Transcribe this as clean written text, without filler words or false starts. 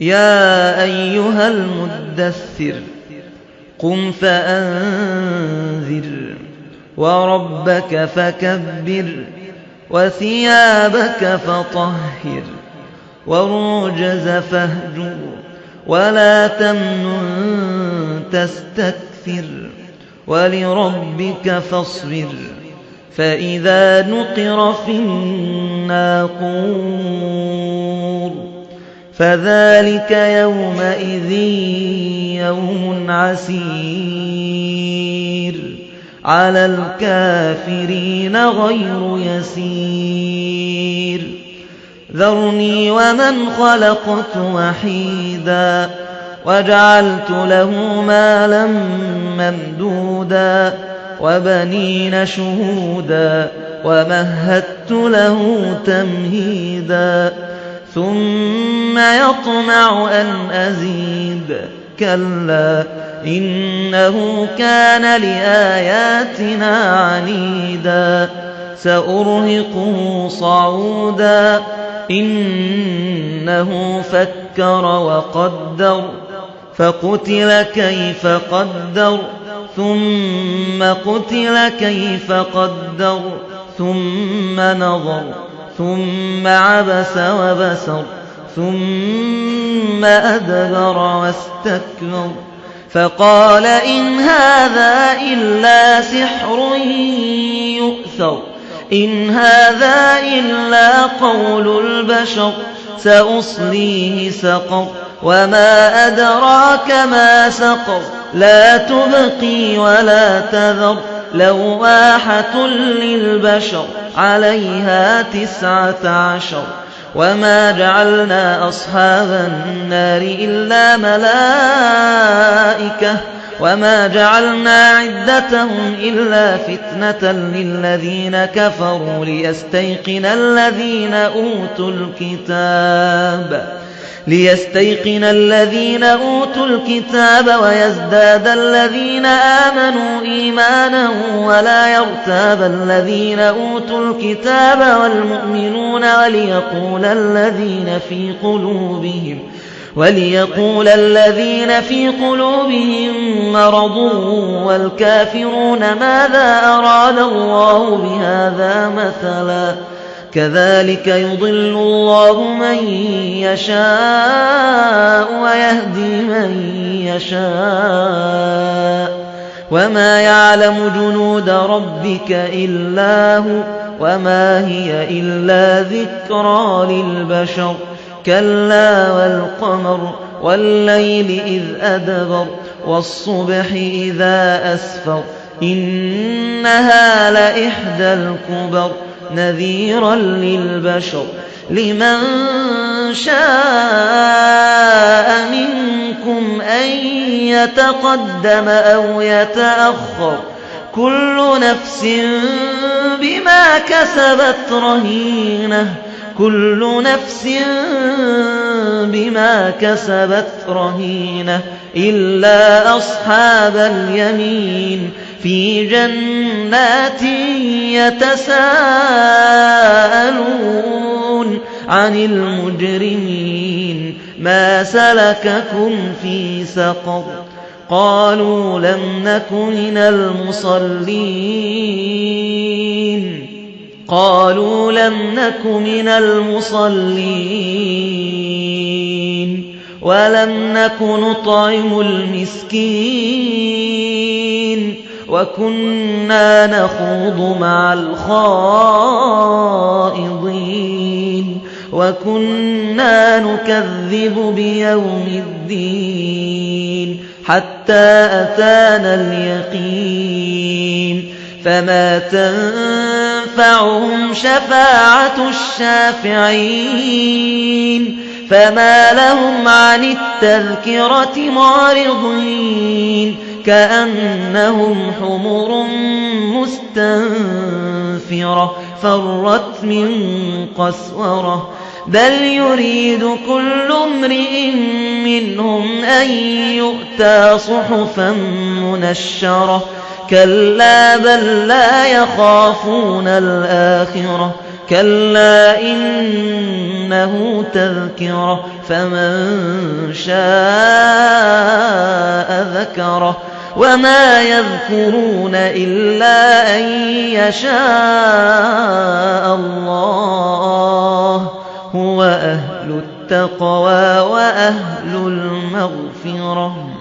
يا أيها المدثر قم فأنذر وربك فكبر وثيابك فطهر والرجز فاهجر ولا تمنن تستكثر ولربك فاصبر فإذا نقر في الناقور فذلك يومئذ يوم عسير على الكافرين غير يسير ذرني ومن خلقت وحيدا وجعلت له مالا ممدودا وبنين شهودا ومهدت له تمهيدا ثم يطمع أن أزيد كلا إنه كان لآياتنا عنيدا سأرهقه صعودا إنه فكر وقدر فقتل كيف قدر ثم قتل كيف قدر ثم نظر ثم عبس وبسر ثم أدبر واستكبر فقال إن هذا إلا سحر يؤثر إن هذا إلا قول البشر سأصليه سقر وما أدراك ما سقر لا تبقي ولا تذر لواحة للبشر عليها 19 وما جعلنا أصحاب النار إلا ملائكة وما جعلنا عدتهم إلا فتنة للذين كفروا ليستيقن الذين أوتوا الكتاب ويزداد الذين آمنوا إيمانا ولا يرتاب الذين أوتوا الكتاب والمؤمنون وليقول الذين في قلوبهم مرض والكافرون ماذا أراد الله بهذا مثلا كذلك يضل الله من يشاء ويهدي من يشاء وما يعلم جنود ربك إلا هو وما هي إلا ذكرى للبشر كلا والقمر والليل إذ أدبر والصبح إذا أسفر إنها لإحدى الكبر نذيرا للبشر لمن شاء منكم أن يتقدم أو يتأخر كل نفس بما كسبت رهينة إلا أصحاب اليمين في جنات يتساءلون عن المجرمين ما سلككم في سقر قالوا لم نك من المصلين ولم نك نطعم المسكين وكنا نخوض مع الخائضين وكنا نكذب بيوم الدين حتى أتانا اليقين فما تنفعهم شفاعة الشافعين فما لهم عن التذكرة معرضين كأنهم حمر مستنفرة فرت من قسورة بل يريد كل امرئ منهم أن يؤتى صحفا منشرة كلا بل لا يخافون الآخرة كلا إنه تذكرة فمن شاء ذكره وما يذكرون إلا أن يشاء الله هو أهل التقوى وأهل المغفرة